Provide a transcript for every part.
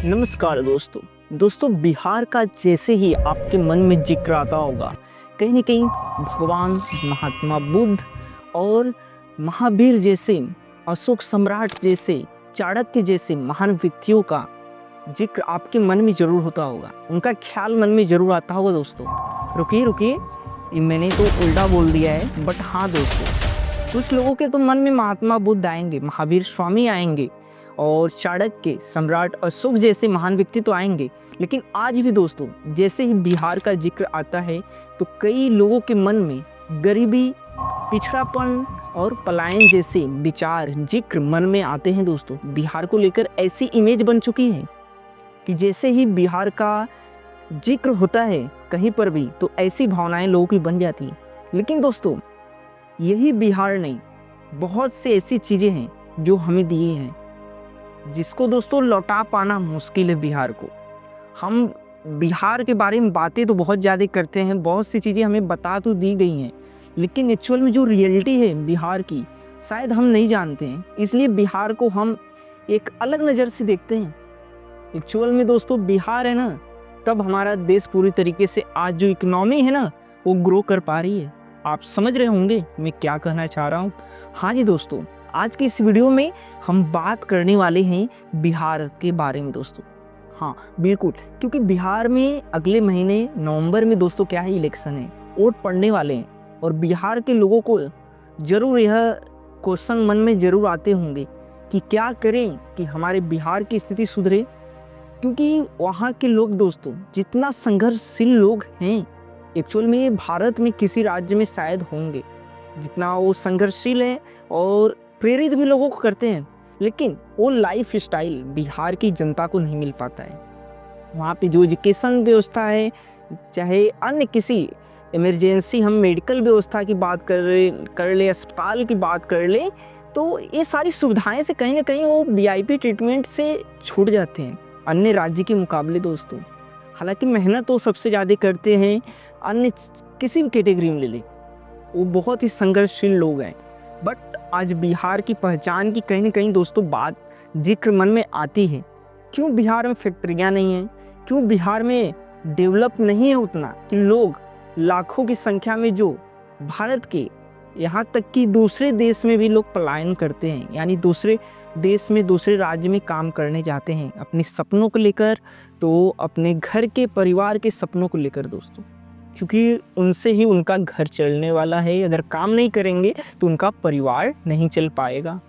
नमस्कार दोस्तों बिहार का जैसे ही आपके मन में जिक्र आता होगा, कहीं ना कहीं भगवान महात्मा बुद्ध और महावीर जैसे, अशोक सम्राट जैसे, चाणक्य जैसे महान व्यक्तियों का जिक्र आपके मन में जरूर होता होगा, उनका ख्याल मन में जरूर आता होगा। दोस्तों रुकिए, ये मैंने तो उल्टा बोल दिया है, बट हाँ दोस्तों, कुछ लोगों के तो मन में महात्मा बुद्ध आएंगे, महावीर स्वामी आएंगे और चाणक्य, सम्राट अशोक जैसे महान व्यक्ति तो आएंगे। लेकिन आज भी दोस्तों, जैसे ही बिहार का जिक्र आता है तो कई लोगों के मन में गरीबी, पिछड़ापन और पलायन जैसे विचार, जिक्र मन में आते हैं। दोस्तों बिहार को लेकर ऐसी इमेज बन चुकी है कि जैसे ही बिहार का जिक्र होता है कहीं पर भी तो ऐसी भावनाएं लोगों की बन जाती हैं। लेकिन दोस्तों यही बिहार नहीं, बहुत से ऐसी चीज़ें हैं जो हमें दी हैं, जिसको दोस्तों लौटा पाना मुश्किल है। बिहार को हम बिहार के बारे में बातें तो बहुत ज़्यादा करते हैं, बहुत सी चीज़ें हमें बता तो दी गई हैं, लेकिन एक्चुअल में जो रियलिटी है बिहार की शायद हम नहीं जानते हैं। इसलिए बिहार को हम एक अलग नज़र से देखते हैं। एक्चुअल में दोस्तों बिहार है ना, तब हमारा देश पूरी तरीके से आज जो इकोनॉमी है ना वो ग्रो कर पा रही है। आप समझ रहे होंगे मैं क्या कहना चाह रहा हूँ। हाँ जी दोस्तों, आज की इस वीडियो में हम बात करने वाले हैं बिहार के बारे में। दोस्तों हाँ बिल्कुल, क्योंकि बिहार में अगले महीने नवंबर में दोस्तों क्या है, इलेक्शन है, वोट पड़ने वाले हैं। और बिहार के लोगों को ज़रूर यह क्वेश्चन मन में ज़रूर आते होंगे कि क्या करें कि हमारे बिहार की स्थिति सुधरे, क्योंकि वहाँ के लोग दोस्तों जितना संघर्षशील लोग हैं, एक्चुअल में ये भारत में किसी राज्य में शायद होंगे जितना वो संघर्षशील है और प्रेरित भी लोगों को करते हैं, लेकिन वो लाइफ स्टाइल बिहार की जनता को नहीं मिल पाता है। वहाँ पे जो एजुकेशन व्यवस्था है, चाहे अन्य किसी इमरजेंसी हम मेडिकल व्यवस्था की बात कर ले, अस्पताल की बात कर ले, तो ये सारी सुविधाएं से कहीं ना कहीं वो वीआईपी ट्रीटमेंट से छूट जाते हैं अन्य राज्य के मुकाबले। दोस्तों हालांकि मेहनत वो सबसे ज़्यादा करते हैं, अन्य किसी भी कैटेगरी में ले ले, वो बहुत ही संघर्षशील लोग हैं। बट आज बिहार की पहचान की कहीं ना कहीं दोस्तों बात जिक्र मन में आती है। क्यों बिहार में फैक्ट्रियाँ नहीं हैं, क्यों बिहार में डेवलप नहीं है उतना कि लोग लाखों की संख्या में जो भारत के, यहाँ तक कि दूसरे देश में भी लोग पलायन करते हैं, यानी दूसरे देश में, दूसरे राज्य में काम करने जाते हैं अपने सपनों को लेकर, तो अपने घर के, परिवार के सपनों को लेकर दोस्तों, क्योंकि उनसे ही उनका घर चलने वाला है। अगर काम नहीं करेंगे तो उनका परिवार नहीं चल पाएगा।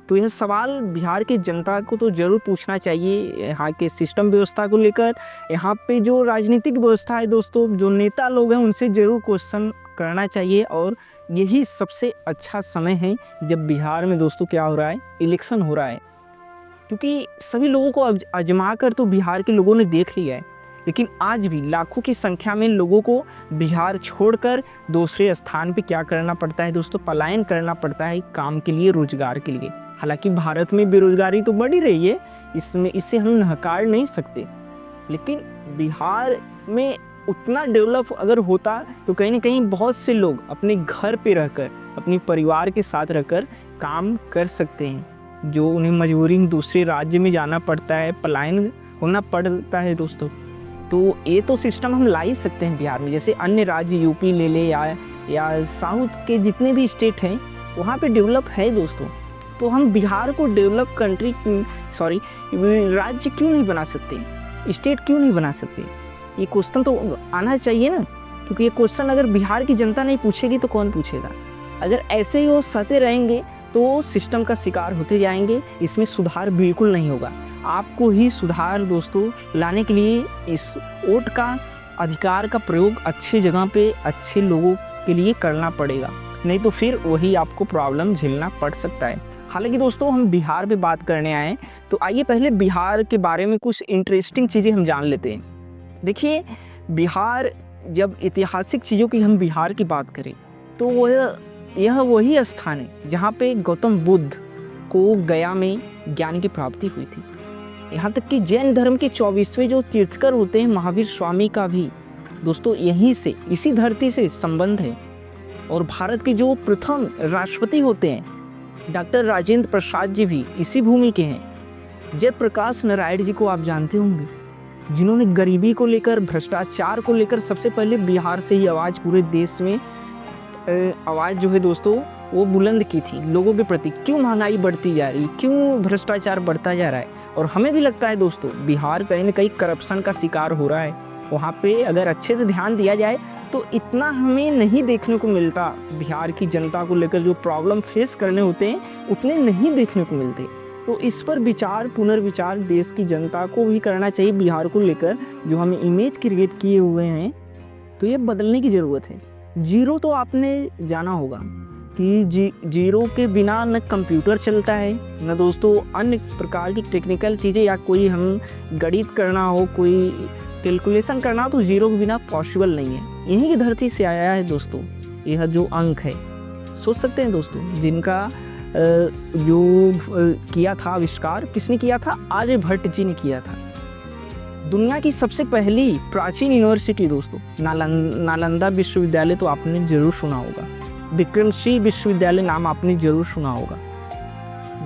तो यह सवाल बिहार की जनता को तो ज़रूर पूछना चाहिए, यहाँ के सिस्टम व्यवस्था को लेकर, यहाँ पे जो राजनीतिक व्यवस्था है दोस्तों, जो नेता लोग हैं उनसे ज़रूर क्वेश्चन करना चाहिए। और यही सबसे अच्छा समय है जब बिहार में दोस्तों क्या हो रहा है, इलेक्शन हो रहा है, क्योंकि सभी लोगों को आजमा कर तो बिहार के लोगों ने देख लिया है, लेकिन आज भी लाखों की संख्या में लोगों को बिहार छोड़कर दूसरे स्थान पे क्या करना पड़ता है दोस्तों, पलायन करना पड़ता है काम के लिए, रोजगार के लिए। हालांकि भारत में बेरोजगारी तो बढ़ ही रही है, इसे हम नकार नहीं सकते, लेकिन बिहार में उतना डेवलप अगर होता तो कहीं ना कहीं बहुत से लोग अपने घर पे रहकर, अपने परिवार के साथ रहकर काम कर सकते हैं, जो उन्हें मजबूरी में दूसरे राज्य में जाना पड़ता है, पलायन होना पड़ता है दोस्तों। तो ये तो सिस्टम हम ला ही सकते हैं बिहार में, जैसे अन्य राज्य यूपी ले ले या साउथ के जितने भी स्टेट हैं वहाँ पे डेवलप है दोस्तों। तो हम बिहार को डेवलप राज्य क्यों नहीं बना सकते, स्टेट क्यों नहीं बना सकते? ये क्वेश्चन तो आना चाहिए ना, क्योंकि ये क्वेश्चन अगर बिहार की जनता नहीं पूछेगी तो कौन पूछेगा? अगर ऐसे ही वो सते रहेंगे तो सिस्टम का शिकार होते जाएंगे, इसमें सुधार बिल्कुल नहीं होगा। आपको ही सुधार दोस्तों लाने के लिए इस वोट का अधिकार का प्रयोग अच्छी जगह पे, अच्छे लोगों के लिए करना पड़ेगा, नहीं तो फिर वही आपको प्रॉब्लम झेलना पड़ सकता है। हालांकि दोस्तों हम बिहार पे बात करने आए, तो आइए पहले बिहार के बारे में कुछ इंटरेस्टिंग चीज़ें हम जान लेते हैं। देखिए बिहार, जब ऐतिहासिक चीज़ों की हम बिहार की बात करें तो यह वही स्थान है जहाँ पे गौतम बुद्ध को गया में ज्ञान की प्राप्ति हुई थी। यहाँ तक कि जैन धर्म के 24वें जो तीर्थकर होते हैं, महावीर स्वामी का भी दोस्तों यहीं से, इसी धरती से संबंध है। और भारत के जो प्रथम राष्ट्रपति होते हैं डॉक्टर राजेंद्र प्रसाद जी भी इसी भूमि के हैं। जयप्रकाश नारायण जी को आप जानते होंगे, जिन्होंने गरीबी को लेकर, भ्रष्टाचार को लेकर सबसे पहले बिहार से ही आवाज़ पूरे देश में आवाज़ जो है दोस्तों वो बुलंद की थी लोगों के प्रति। क्यों महंगाई बढ़ती जा रही, क्यों भ्रष्टाचार बढ़ता जा रहा है। और हमें भी लगता है दोस्तों बिहार कहीं ना कहीं करप्शन का शिकार हो रहा है। वहाँ पे अगर अच्छे से ध्यान दिया जाए तो इतना हमें नहीं देखने को मिलता। बिहार की जनता को लेकर जो प्रॉब्लम फेस करने होते हैं उतने नहीं देखने को मिलते। तो इस पर विचार, पुनर्विचार देश की जनता को भी करना चाहिए। बिहार को लेकर जो हमें इमेज क्रिएट किए हुए हैं तो ये बदलने की ज़रूरत है। जीरो तो आपने जाना होगा कि जीरो के बिना न कंप्यूटर चलता है, न दोस्तों अन्य प्रकार की टेक्निकल चीज़ें, या कोई हम गणित करना हो, कोई कैलकुलेशन करना हो तो जीरो के बिना पॉसिबल नहीं है। यहीं की धरती से आया है दोस्तों यह जो अंक है। सोच सकते हैं दोस्तों, जिनका जो किया था आविष्कार किसने किया था? आर्यभट्ट जी ने किया था। दुनिया की सबसे पहली प्राचीन यूनिवर्सिटी दोस्तों नालंदा विश्वविद्यालय तो आपने जरूर सुना होगा। विक्रमशील विश्वविद्यालय नाम आपने जरूर सुना होगा।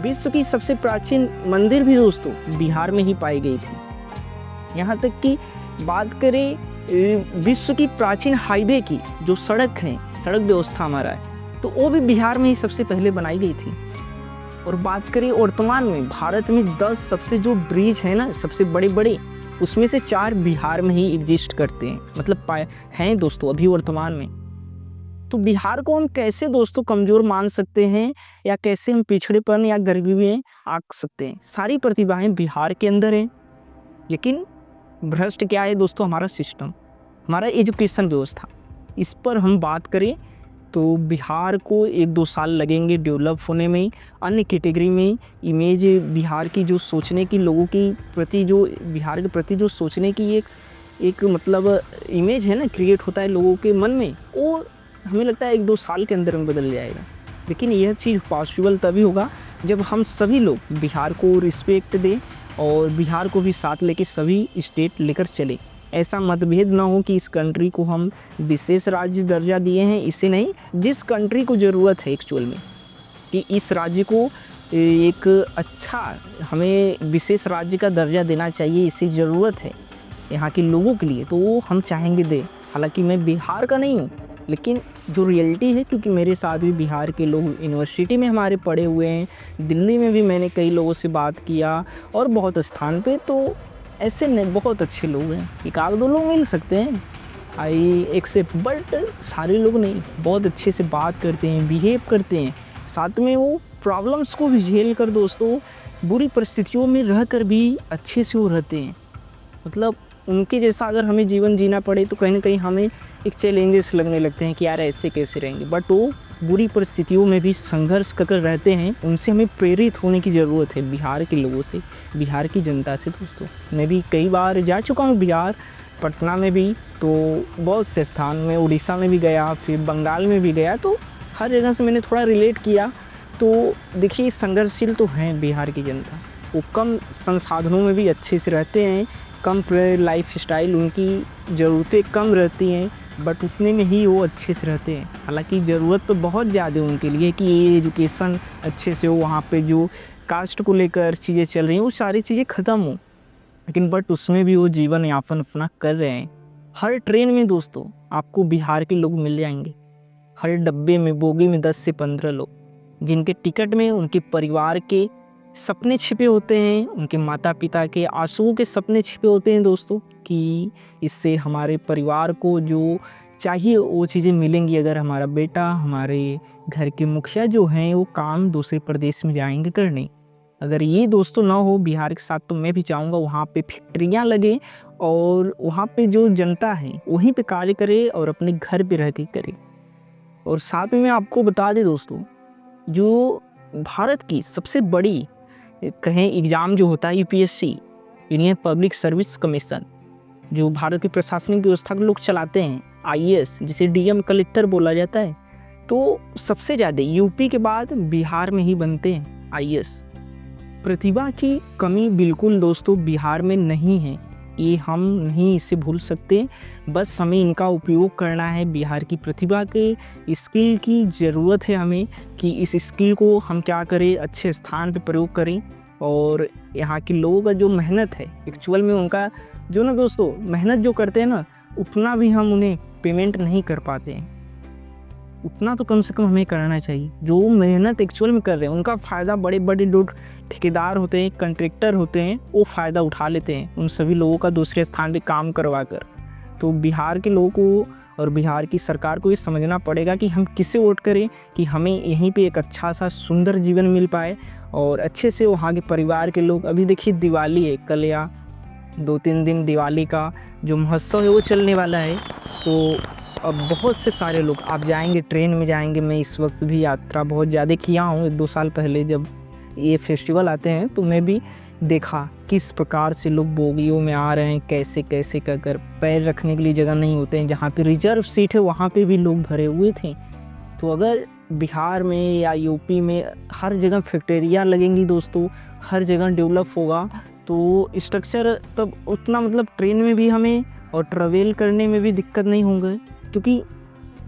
विश्व की सबसे प्राचीन मंदिर भी दोस्तों बिहार में ही पाई गई थी। यहाँ तक कि बात करें विश्व की प्राचीन हाईवे की, जो सड़क है, सड़क व्यवस्था हमारा है, तो वो भी बिहार में ही सबसे पहले बनाई गई थी। और बात करें वर्तमान में भारत में 10 सबसे जो ब्रिज है ना, सबसे बड़े बड़े, उसमें से 4 बिहार में ही एग्जिस्ट करते हैं, मतलब हैं दोस्तों अभी वर्तमान में। तो बिहार को हम कैसे दोस्तों कमज़ोर मान सकते हैं, या कैसे हम पिछड़ेपन या गरीबी में आंक सकते हैं? सारी प्रतिभाएं बिहार के अंदर हैं, लेकिन भ्रष्ट क्या है दोस्तों? हमारा सिस्टम, हमारा एजुकेशन व्यवस्था। इस पर हम बात करें तो बिहार को 1-2 साल लगेंगे डेवलप होने में। अन्य कैटेगरी में इमेज बिहार की जो सोचने की, लोगों की प्रति जो बिहार के प्रति जो सोचने की एक मतलब इमेज है ना, क्रिएट होता है लोगों के मन में, वो हमें लगता है 1-2 साल के अंदर में बदल जाएगा। लेकिन यह चीज़ पॉसिबल तभी होगा जब हम सभी लोग बिहार को रिस्पेक्ट दें और बिहार को भी साथ लेके सभी स्टेट लेकर चले। ऐसा मतभेद ना हो कि इस कंट्री को हम विशेष राज्य दर्जा दिए हैं, इसे नहीं, जिस कंट्री को ज़रूरत है एक्चुअल में कि इस राज्य को एक अच्छा, हमें विशेष राज्य का दर्जा देना चाहिए, इसे ज़रूरत है यहाँ के लोगों के लिए, तो वो हम चाहेंगे दे। हालांकि मैं बिहार का नहीं हूँ, लेकिन जो रियलिटी है, क्योंकि मेरे साथ भी बिहार के लोग यूनिवर्सिटी में हमारे पढ़े हुए हैं, दिल्ली में भी मैंने कई लोगों से बात किया और बहुत स्थान पे, तो ऐसे नहीं, बहुत अच्छे लोग हैं। 1-2 लोग मिल सकते हैं आई एक्सेप्ट, बट सारे लोग नहीं, बहुत अच्छे से बात करते हैं, बिहेव करते हैं, साथ में वो प्रॉब्लम्स को भी झेल कर दोस्तों, बुरी परिस्थितियों में रह कर भी अच्छे से वो रहते हैं। मतलब उनके जैसा अगर हमें जीवन जीना पड़े तो कहीं ना कहीं हमें एक चैलेंजेस लगने लगते हैं कि यार ऐसे कैसे रहेंगे, बट वो बुरी परिस्थितियों में भी संघर्ष कर रहते हैं। उनसे हमें प्रेरित होने की ज़रूरत है, बिहार के लोगों से, बिहार की जनता से दोस्तों। मैं भी कई बार जा चुका हूँ बिहार, पटना में भी, तो बहुत से स्थान में, उड़ीसा में भी गया, फिर बंगाल में भी गया, तो हर जगह से मैंने थोड़ा रिलेट किया। तो देखिए संघर्षशील तो हैं बिहार की जनता, वो कम संसाधनों में भी अच्छे से रहते हैं, कम लाइफ स्टाइल, उनकी ज़रूरतें कम रहती हैं, बट उतने में ही वो अच्छे से रहते हैं। हालांकि ज़रूरत तो बहुत ज़्यादा है उनके लिए कि ये एजुकेशन अच्छे से हो, वहाँ पे जो कास्ट को लेकर चीज़ें चल रही हैं वो सारी चीज़ें ख़त्म हो, लेकिन बट उसमें भी वो जीवन यापन अपना कर रहे हैं। हर ट्रेन में दोस्तों आपको बिहार के लोग मिल जाएंगे, हर डब्बे में, बोगी में 10 से 15 लोग, जिनके टिकट में उनके परिवार के सपने छिपे होते हैं, उनके माता पिता के आंसुओं के सपने छिपे होते हैं दोस्तों, कि इससे हमारे परिवार को जो चाहिए वो चीज़ें मिलेंगी अगर हमारा बेटा, हमारे घर के मुखिया जो हैं वो काम दूसरे प्रदेश में जाएंगे करने। अगर ये दोस्तों ना हो बिहार के साथ, तो मैं भी चाहूँगा वहाँ पे फैक्ट्रियाँ लगे और वहाँ पे जो जनता है वहीं पे कार्य करे और अपने घर पे रह के करे। और साथ में आपको बता दें दोस्तों, जो भारत की सबसे बड़ी कहें एग्ज़ाम जो होता है UPSC, union public service commission, जो भारत की प्रशासनिक व्यवस्था को लोग चलाते हैं, आईएएस जिसे डीएम कलेक्टर बोला जाता है, तो सबसे ज़्यादा यूपी के बाद बिहार में ही बनते हैं आईएएस। प्रतिभा की कमी बिल्कुल दोस्तों बिहार में नहीं है, ये हम नहीं इसे भूल सकते, बस हमें इनका उपयोग करना है। बिहार की प्रतिभा के स्किल की ज़रूरत है हमें, कि इस स्किल को हम क्या करें, अच्छे स्थान पे प्रयोग करें और यहाँ के लोगों का जो मेहनत है एक्चुअल में उनका जो ना दोस्तों मेहनत जो करते हैं ना, उतना भी हम उन्हें पेमेंट नहीं कर पाते हैं। उतना तो कम से कम हमें करना चाहिए। जो मेहनत एक्चुअल में कर रहे हैं उनका फ़ायदा बड़े बड़े जो ठेकेदार होते हैं, कंट्रैक्टर होते हैं, वो फ़ायदा उठा लेते हैं उन सभी लोगों का दूसरे स्थान पे काम करवा कर। तो बिहार के लोगों को और बिहार की सरकार को ये समझना पड़ेगा कि हम किसे वोट करें कि हमें यहीं पे एक अच्छा सा सुंदर जीवन मिल पाए और अच्छे से वहाँ के परिवार के लोग। अभी देखिए दिवाली है, कल या 2-3 दिन दिवाली का जो महोत्सव है वो चलने वाला है। तो अब बहुत से सारे लोग, आप जाएंगे ट्रेन में जाएंगे, मैं इस वक्त भी यात्रा बहुत ज़्यादा किया हूँ। 1-2 साल पहले जब ये फेस्टिवल आते हैं तो मैं भी देखा किस प्रकार से लोग बोगियों में आ रहे हैं, कैसे कैसे कर पैर रखने के लिए जगह नहीं होते हैं। जहाँ पे रिजर्व सीट है वहाँ पे भी लोग भरे हुए थे। तो अगर बिहार में या यूपी में हर जगह फैक्ट्रियाँ लगेंगी दोस्तों, हर जगह डेवलप होगा तो स्ट्रक्चर तब उतना मतलब ट्रेन में भी हमें और ट्रैवल करने में भी दिक्कत नहीं होंगे, क्योंकि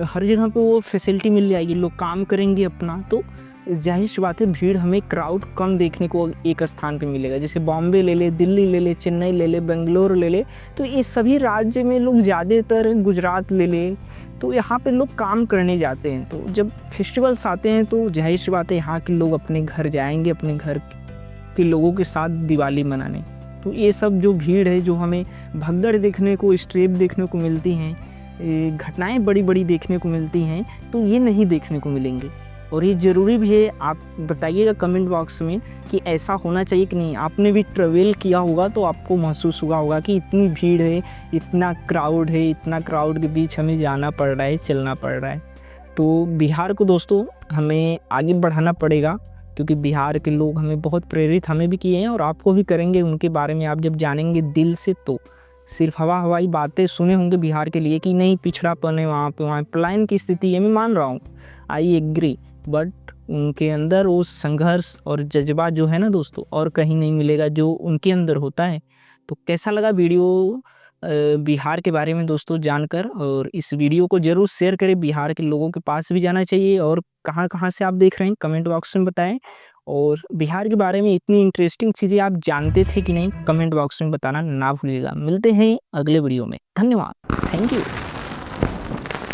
हर जगह पे वो फैसिलिटी मिल जाएगी, लोग काम करेंगे अपना। तो जाहिर सी बात है भीड़ हमें क्राउड कम देखने को एक स्थान पे मिलेगा। जैसे बॉम्बे ले ले, दिल्ली ले ले, चेन्नई ले ले, बेंगलोर ले ले, तो ये सभी राज्य में लोग ज़्यादातर, गुजरात ले ले, तो यहाँ पे लोग काम करने जाते हैं। तो जब फेस्टिवल्स आते हैं तो जाहिर सी बात है यहाँ के लोग अपने घर जाएंगे, अपने घर के लोगों के साथ दिवाली मनाने। तो ये सब जो भीड़ है, जो हमें भगदड़ देखने को, स्ट्रेप देखने को मिलती हैं, घटनाएं बड़ी बड़ी देखने को मिलती हैं, तो ये नहीं देखने को मिलेंगे। और ये ज़रूरी भी है। आप बताइएगा कमेंट बॉक्स में कि ऐसा होना चाहिए कि नहीं। आपने भी ट्रैवल किया होगा तो आपको महसूस हुआ होगा कि इतनी भीड़ है, इतना क्राउड है, इतना क्राउड के बीच हमें जाना पड़ रहा है, चलना पड़ रहा है। तो बिहार को दोस्तों हमें आगे बढ़ाना पड़ेगा, क्योंकि बिहार के लोग हमें बहुत प्रेरित हमें भी किए हैं और आपको भी करेंगे। उनके बारे में आप जब जानेंगे दिल से, तो सिर्फ हवाई बातें सुने होंगे बिहार के लिए कि नहीं पिछड़ापन है वहाँ पे, वहाँ पलायन की स्थिति है, मैं मान रहा हूँ, आई एग्री, बट उनके अंदर वो संघर्ष और जज्बा जो है ना दोस्तों, और कहीं नहीं मिलेगा जो उनके अंदर होता है। तो कैसा लगा वीडियो बिहार के बारे में दोस्तों जानकर, और इस वीडियो को ज़रूर शेयर करें, बिहार के लोगों के पास भी जाना चाहिए। और कहाँ कहाँ से आप देख रहे हैं कमेंट बॉक्स में बताएं। और बिहार के बारे में इतनी इंटरेस्टिंग चीज़ें आप जानते थे कि नहीं, कमेंट बॉक्स में बताना ना भूलिएगा। मिलते हैं अगले वीडियो में। धन्यवाद, थैंक यू।